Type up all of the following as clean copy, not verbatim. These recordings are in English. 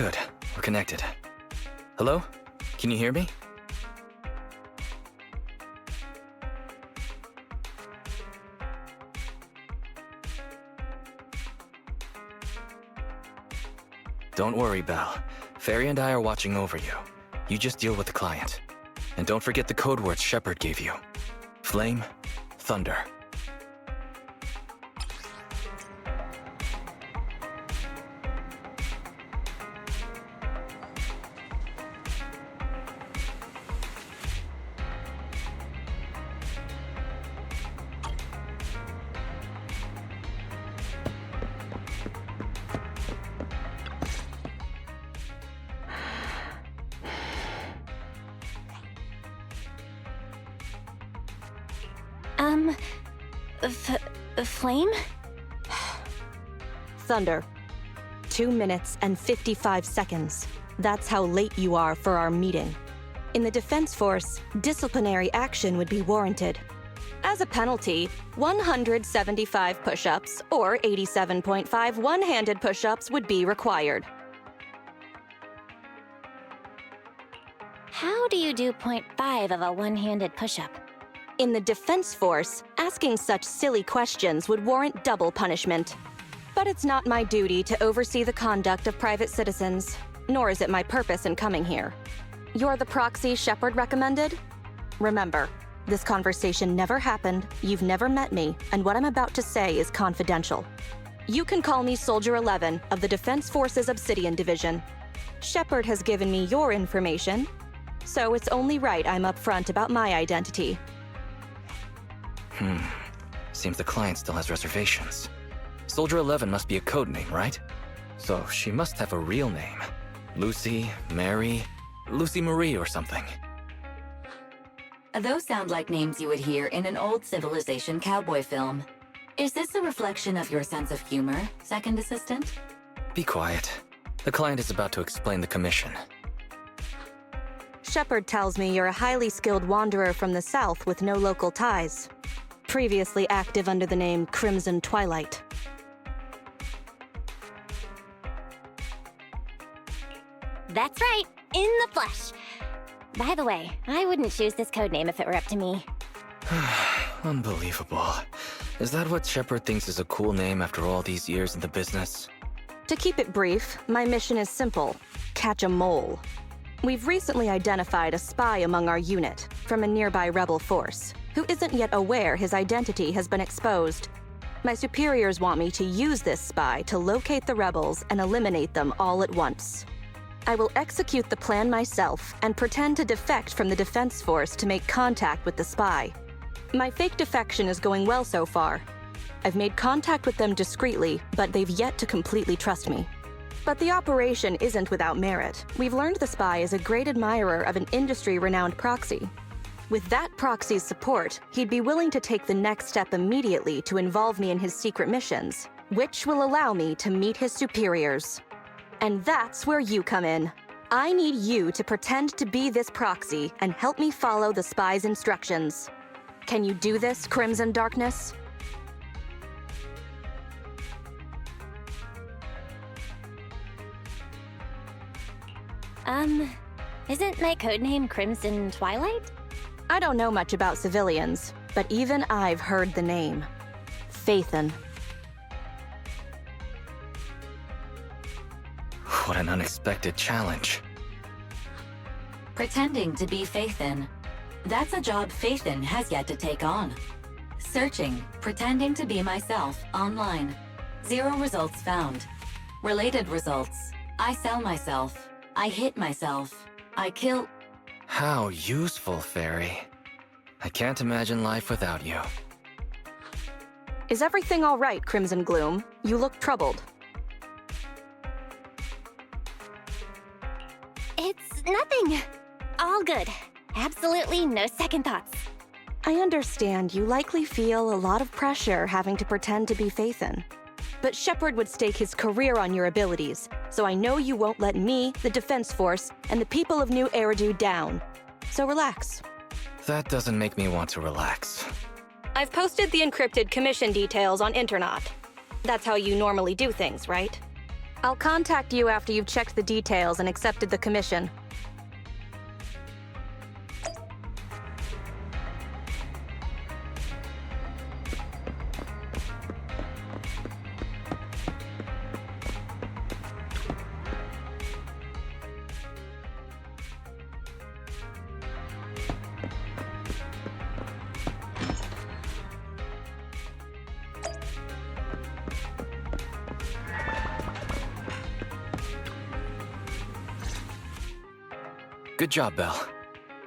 Good. We're connected. Hello? Can you hear me? Don't worry, Belle. Fairy and I are watching over you. You just deal with the client. And don't forget the code words Shepard gave you. Flame, thunder. Flame? Thunder. 2 minutes and 55 seconds. That's how late you are for our meeting. In the Defense Force, disciplinary action would be warranted. As a penalty, 175 push-ups or 87.5 one-handed push-ups would be required. How do you do 0.5 of a one-handed push-up? In the Defense Force, asking such silly questions would warrant double punishment. But it's not my duty to oversee the conduct of private citizens, nor is it my purpose in coming here. You're the proxy Shepard recommended? Remember, this conversation never happened, you've never met me, and what I'm about to say is confidential. You can call me Soldier 11 of the Defense Force's Obsidian Division. Shepard has given me your information, so it's only right I'm upfront about my identity. Seems the client still has reservations. Soldier 11 must be a code name, right? So she must have a real name. Lucy, Mary, Lucy Marie or something. Those sound like names you would hear in an old civilization cowboy film. Is this a reflection of your sense of humor, second assistant? Be quiet. The client is about to explain the commission. Shepard tells me you're a highly skilled wanderer from the south with no local ties. Previously active under the name Crimson Twilight. That's right, in the flesh. By the way, I wouldn't choose this codename if it were up to me. Unbelievable. Is that what Shepard thinks is a cool name after all these years in the business? To keep it brief, my mission is simple: catch a mole. We've recently identified a spy among our unit from a nearby rebel force who isn't yet aware his identity has been exposed. My superiors want me to use this spy to locate the rebels and eliminate them all at once. I will execute the plan myself and pretend to defect from the Defense Force to make contact with the spy. My fake defection is going well so far. I've made contact with them discreetly, but they've yet to completely trust me. But the operation isn't without merit. We've learned the spy is a great admirer of an industry-renowned proxy. With that proxy's support, he'd be willing to take the next step immediately to involve me in his secret missions, which will allow me to meet his superiors. And that's where you come in. I need you to pretend to be this proxy and help me follow the spy's instructions. Can you do this, Crimson Darkness? Isn't my codename Crimson Twilight? I don't know much about civilians, but even I've heard the name. Phaethon. What an unexpected challenge. Pretending to be Phaethon. That's a job Phaethon has yet to take on. Searching, pretending to be myself online. 0 results found. Related results. I sell myself. I hit myself. I kill... How useful, Fairy. I can't imagine life without you. Is everything all right, Crimson Gloom? You look troubled. It's nothing. All good. Absolutely no second thoughts. I understand you likely feel a lot of pressure having to pretend to be Phaethon. But Shepard would stake his career on your abilities, so I know you won't let me, the Defense Force, and the people of New Eridu down. So relax. That doesn't make me want to relax. I've posted the encrypted commission details on Internet. That's how you normally do things, right? I'll contact you after you've checked the details and accepted the commission. Good job, Belle.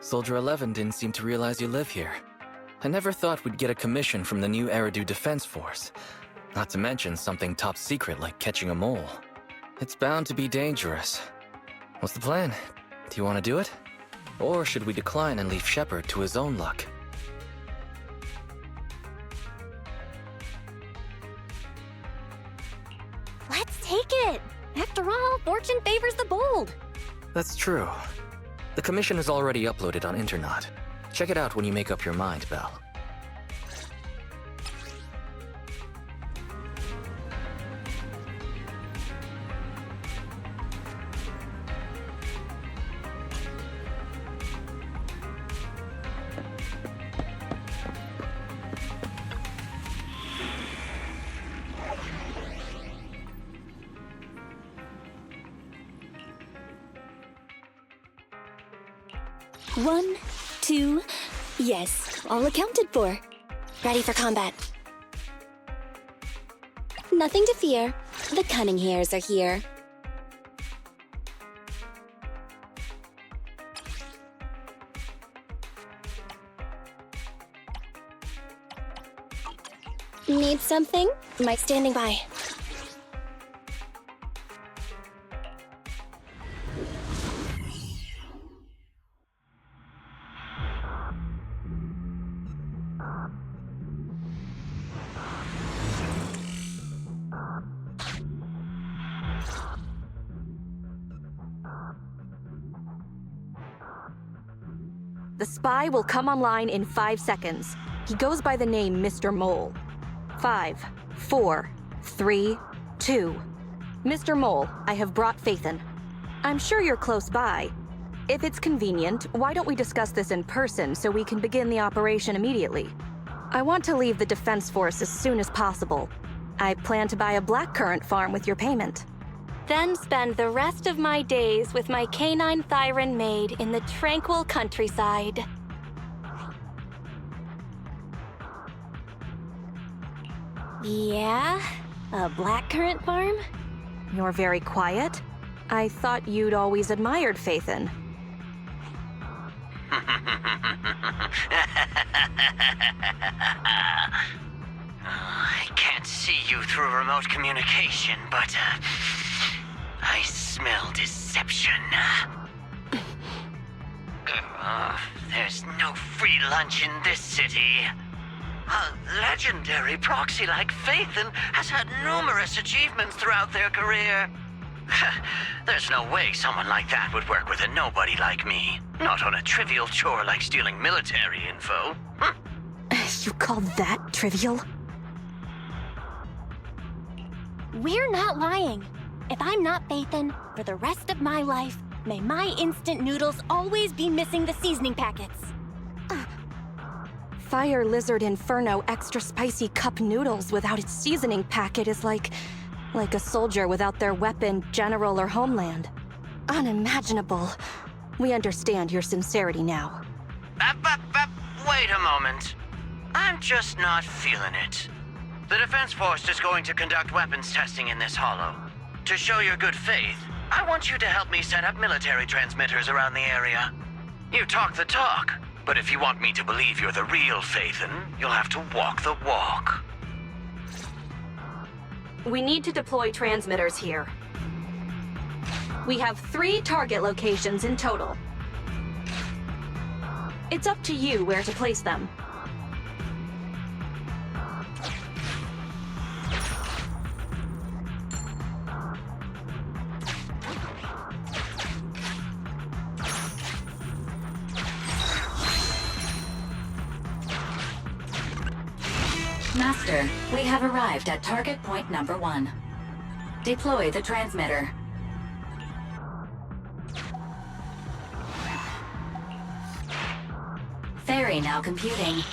Soldier 11 didn't seem to realize you live here. I never thought we'd get a commission from the new Eridu Defense Force. Not to mention something top secret like catching a mole. It's bound to be dangerous. What's the plan? Do you want to do it? Or should we decline and leave Shepard to his own luck? Let's take it! After all, fortune favors the bold. That's true. The commission is already uploaded on Internet. Check it out when you make up your mind, Belle. One, two, yes, all accounted for. Ready for combat. Nothing to fear. The cunning hairs are here. Need something? Mike standing by. The spy will come online in 5 seconds. He goes by the name Mr. Mole. 5, 4, 3, 2. Mr. Mole, I have brought Phaethon. I'm sure you're close by. If it's convenient, why don't we discuss this in person so we can begin the operation immediately? I want to leave the Defense Force as soon as possible. I plan to buy a blackcurrant farm with your payment. Then spend the rest of my days with my canine Thyron maid in the tranquil countryside. Yeah? A blackcurrant farm? You're very quiet. I thought you'd always admired Phaethon. I can't see you through remote communication, but I smell deception. There's no free lunch in this city. A legendary proxy like Phaethon has had numerous achievements throughout their career. There's no way someone like that would work with a nobody like me. Not on a trivial chore like stealing military info. You call that trivial? We're not lying. If I'm not Phaethon, for the rest of my life, may my instant noodles always be missing the seasoning packets. Fire Lizard Inferno extra spicy cup noodles without its seasoning packet is like a soldier without their weapon, general, or homeland. Unimaginable. We understand your sincerity now. Wait a moment. I'm just not feeling it. The Defense Force is going to conduct weapons testing in this hollow. To show your good faith, I want you to help me set up military transmitters around the area. You talk the talk, but if you want me to believe you're the real Phaethon, you'll have to walk the walk. We need to deploy transmitters here. We have 3 target locations in total. It's up to you where to place them. Master, we have arrived at target point number 1. Deploy the transmitter. Ferry now computing.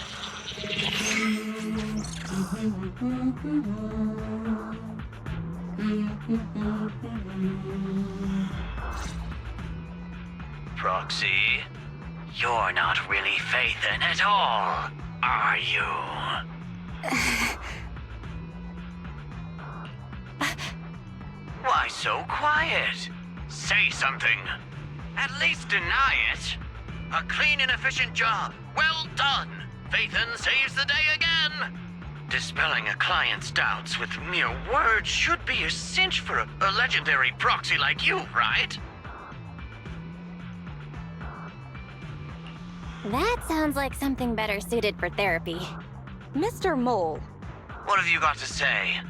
Proxy, you're not really Phaethon at all, are you? Why so quiet? Say something. At least deny it. A clean and efficient job. Well done. Phaethon saves the day again. Dispelling a client's doubts with mere words should be a cinch for a legendary proxy like you, right? That sounds like something better suited for therapy. Mr. Mole, What have you got to say?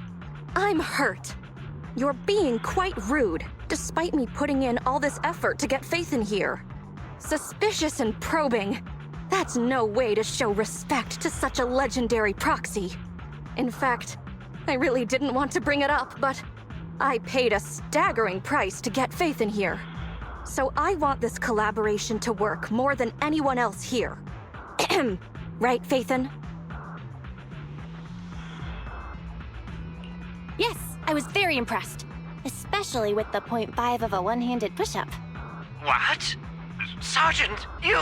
I'm hurt. You're being quite rude, despite me putting in all this effort to get Faith in here. Suspicious and probing. That's no way to show respect to such a legendary proxy. In fact, I really didn't want to bring it up, but I paid a staggering price to get Faith in here. So I want this collaboration to work more than anyone else here. Right, Phaethon? Yes, I was very impressed. Especially with the 0.5 of a one-handed push-up. What? Sergeant, you...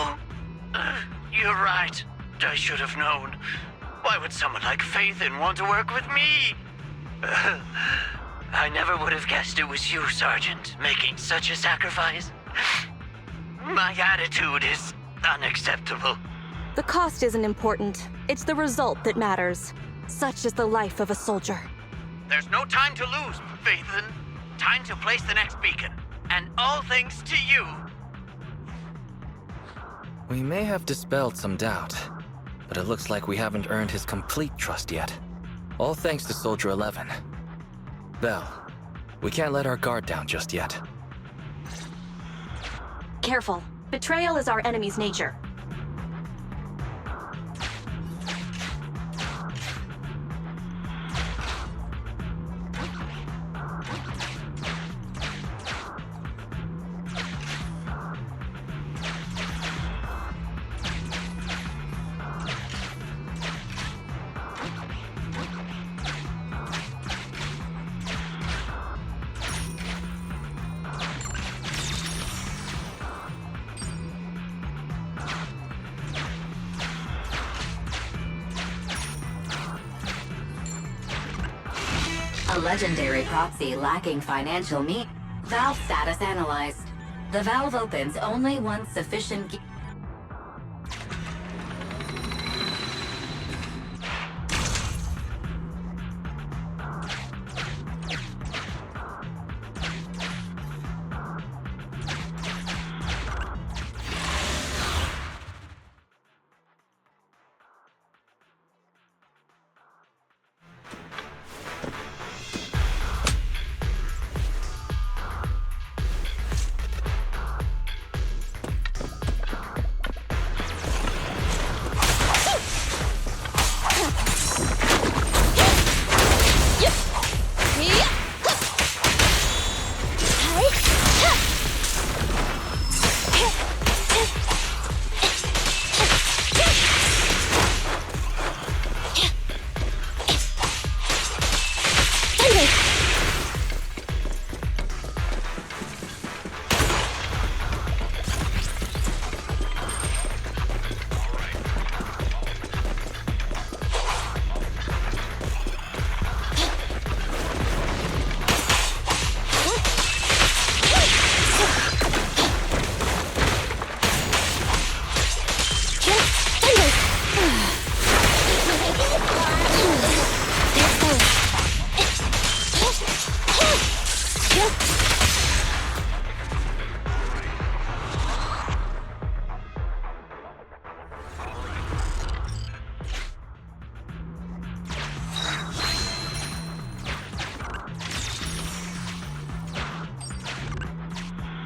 you're right. I should have known. Why would someone like Phaethon want to work with me? I never would have guessed it was you, Sergeant, making such a sacrifice. My attitude is unacceptable. The cost isn't important. It's the result that matters. Such is the life of a soldier. There's no time to lose, Phaethon. Time to place the next beacon. And all thanks to you. We may have dispelled some doubt, but it looks like we haven't earned his complete trust yet. All thanks to Soldier 11. Belle, we can't let our guard down just yet. Careful. Betrayal is our enemy's nature. A legendary proxy lacking financial means. Valve status analyzed. The valve opens only once sufficient.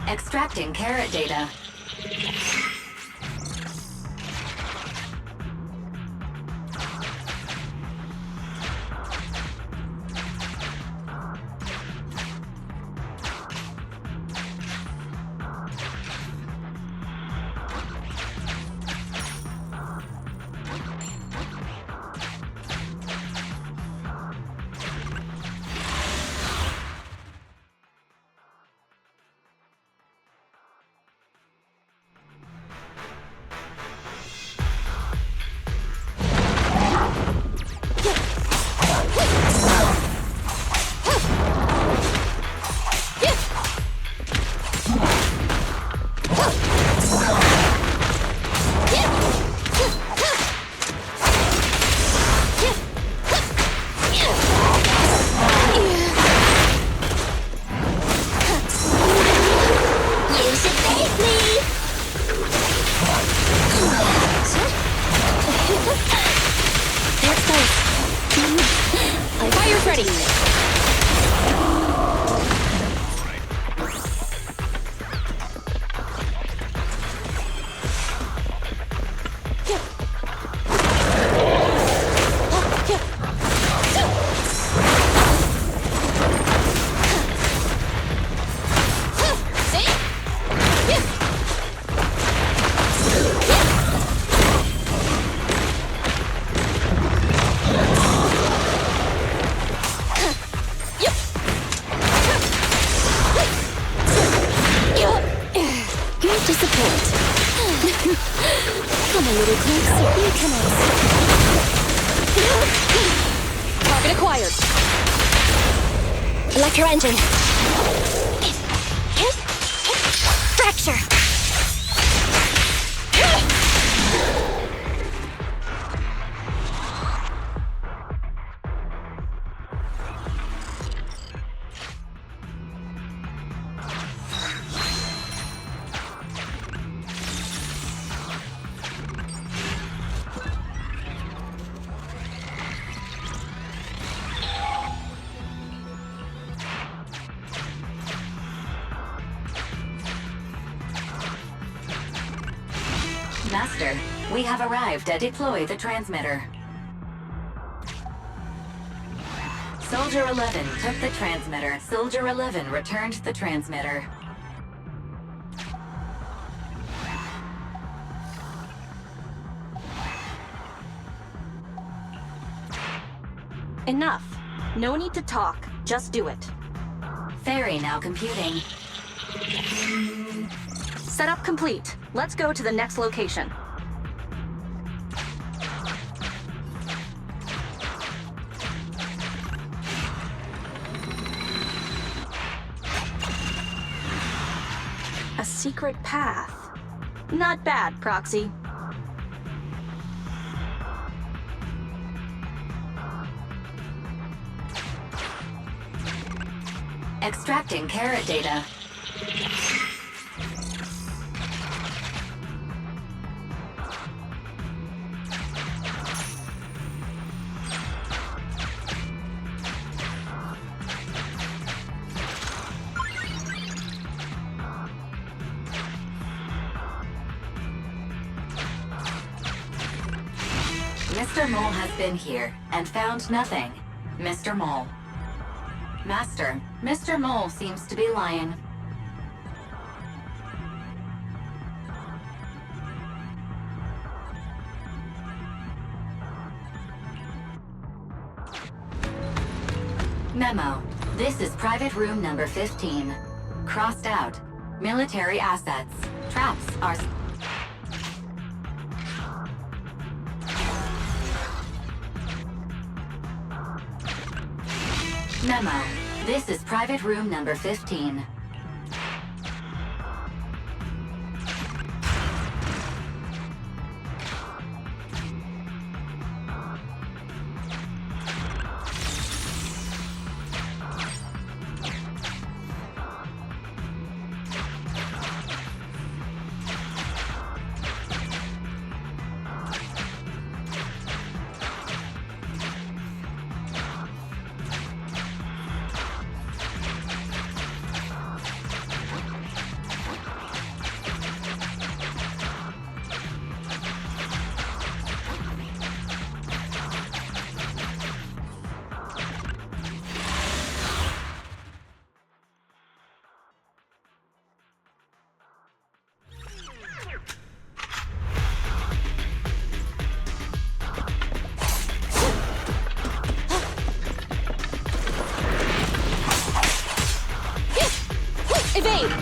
Extracting carrot data. a little glimpse of Beacon. Target acquired. Electro engine. Fracture. Master, we have arrived at deploy the transmitter. Soldier 11 took the transmitter. Soldier 11 returned the transmitter. Enough. No need to talk. Just do it. Ferry now computing. Setup complete. Let's go to the next location. A secret path. Not bad, Proxy. Extracting carrot data. Mr. Mole has been here and found nothing. Mr. Mole. Master, Mr. Mole seems to be lying. Memo. This is private room number 15. Crossed out. Military assets. Traps are... Memo. This is private room number 15. Evade!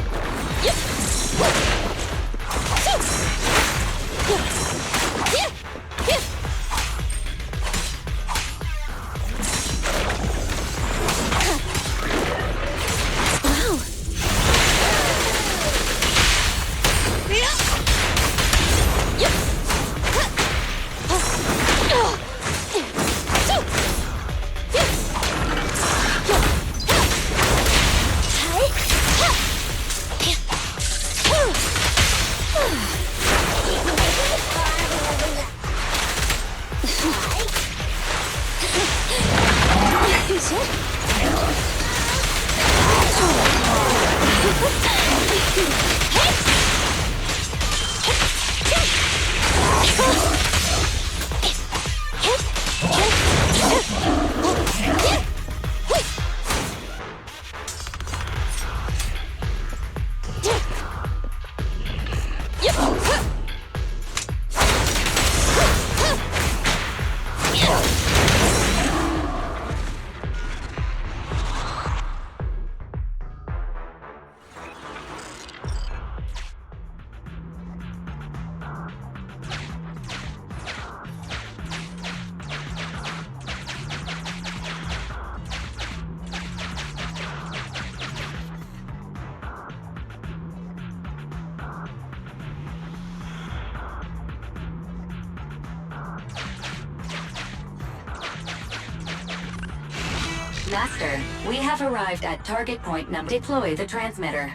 Master, we have arrived at target point number. Deploy the transmitter.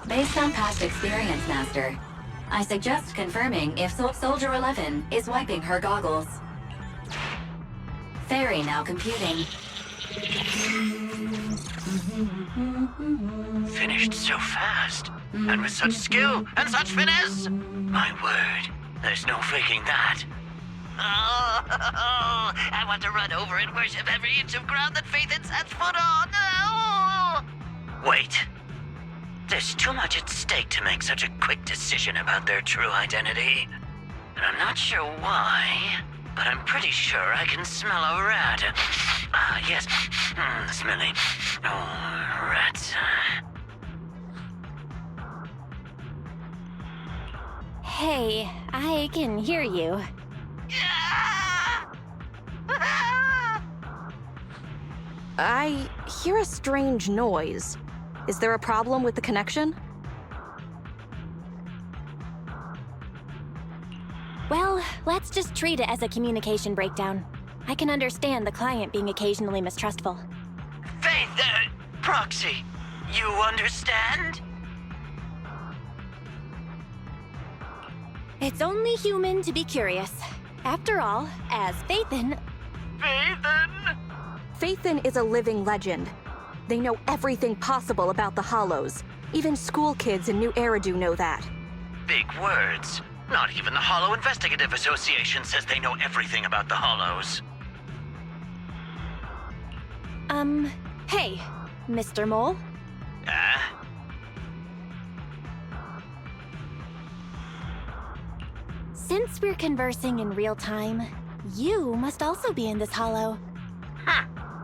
Based on past experience, Master, I suggest confirming if Soldier 11 is wiping her goggles. Fairy now computing. Finished so fast, and with such skill and such finesse. My word, there's no faking that. Oh, I want to run over and worship every inch of ground that Phaethon sets foot on. Oh. Wait. There's too much at stake to make such a quick decision about their true identity. And I'm not sure why, but I'm pretty sure I can smell a rat. Ah, yes. Smelly. Oh, rats. Hey, I can hear you. I hear a strange noise. Is there a problem with the connection? Well, let's just treat it as a communication breakdown. I can understand the client being occasionally mistrustful. Faith, Proxy, you understand? It's only human to be curious. After all, as Phaethon... Phaethon? Phaethon is a living legend. They know everything possible about the Hollows. Even school kids in New Eridu know that. Big words. Not even the Hollow Investigative Association says they know everything about the Hollows. Hey, Mr. Mole? Since we're conversing in real time, you must also be in this hollow.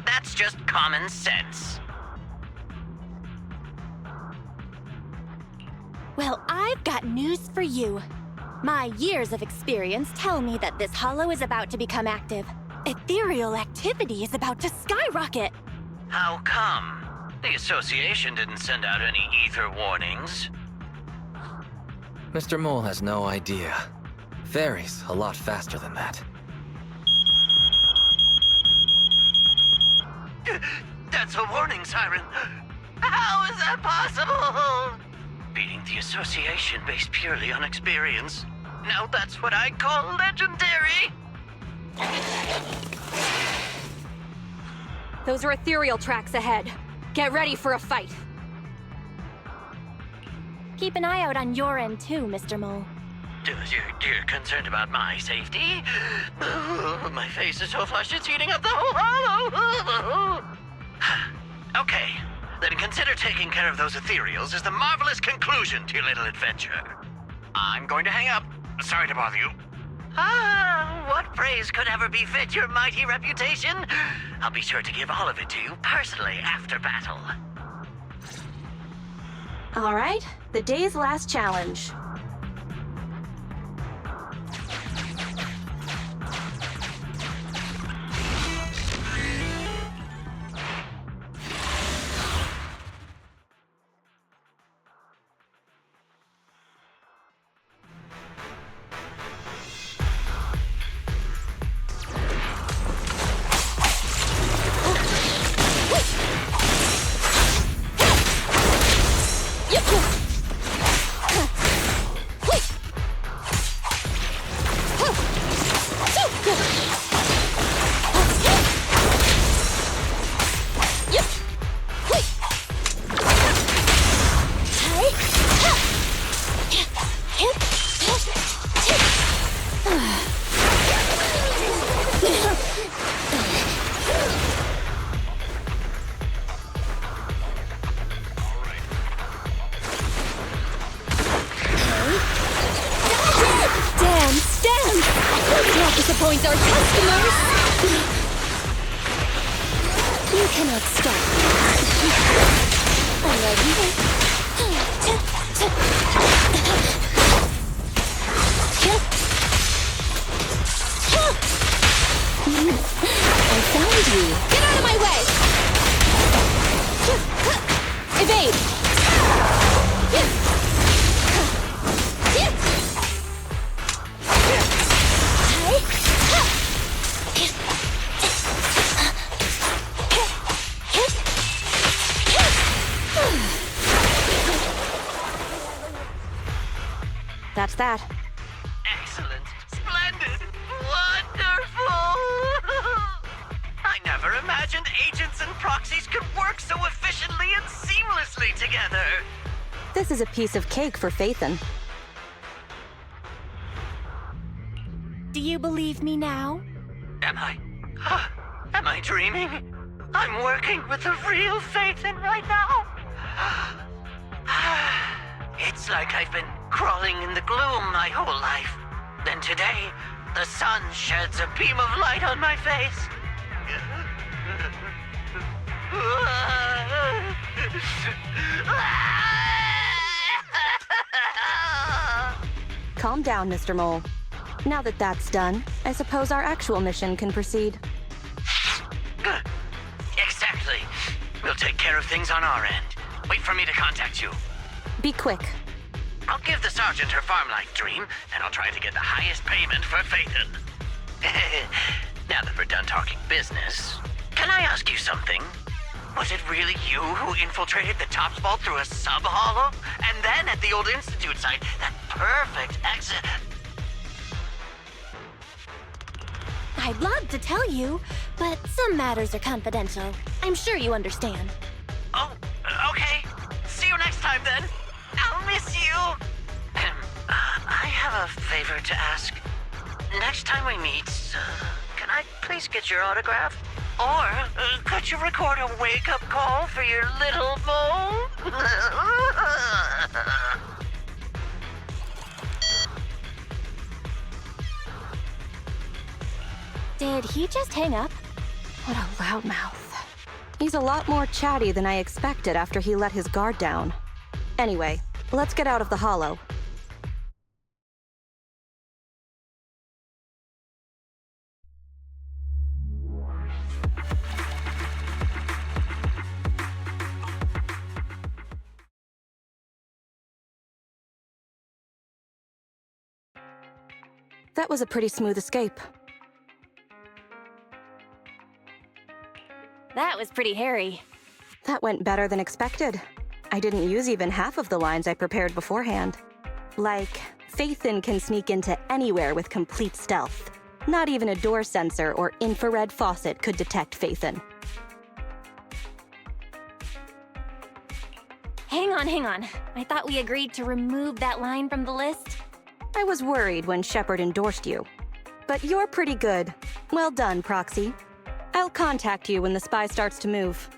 That's just common sense. Well, I've got news for you. My years of experience tell me that this hollow is about to become active. Ethereal activity is about to skyrocket. How come? The association didn't send out any ether warnings. Mr. Mole has no idea. Varies a lot faster than that. That's a warning siren. How is that possible? Beating the association based purely on experience. Now that's what I call legendary. Those are ethereal tracks ahead. Get ready for a fight. Keep an eye out on your end too, Mr. Mole. You're concerned about my safety? My face is so flushed it's eating up the whole hollow. Okay, then consider taking care of those ethereals as the marvelous conclusion to your little adventure. I'm going to hang up. Sorry to bother you. What praise could ever befit your mighty reputation? I'll be sure to give all of it to you personally after battle. All right, the day's last challenge. Disappoint our customers! You cannot stop me. I found you. Get out of my way! Evade! That's that. Excellent. Splendid. Wonderful. I never imagined agents and proxies could work so efficiently and seamlessly together. This is a piece of cake for Phaethon. Do you believe me now? Am I dreaming? I'm working with the real Phaethon right now. It's like I've been crawling in the gloom my whole life. Then today, the sun sheds a beam of light on my face. Calm down, Mr. Mole. Now that that's done, I suppose our actual mission can proceed. Exactly. We'll take care of things on our end. Wait for me to contact you. Be quick. I'll give the sergeant her farm life dream, and I'll try to get the highest payment for Phaethon. Now that we're done talking business, can I ask you something? Was it really you who infiltrated the Tops Vault through a sub-hollow? And then at the old Institute site, that perfect exit... I'd love to tell you, but some matters are confidential. I'm sure you understand. Oh, okay. See you next time, then. I'll miss you. I have a favor to ask. Next time we meet, can I please get your autograph? Or could you record a wake-up call for your little mole? Did he just hang up? What a loudmouth. He's a lot more chatty than I expected after he let his guard down. Anyway, let's get out of the hollow. That was a pretty smooth escape. That was pretty hairy. That went better than expected. I didn't use even half of the lines I prepared beforehand. Like, Phaethon can sneak into anywhere with complete stealth. Not even a door sensor or infrared faucet could detect Phaethon. Hang on. I thought we agreed to remove that line from the list. I was worried when Shepard endorsed you. But you're pretty good. Well done, Proxy. I'll contact you when the spy starts to move.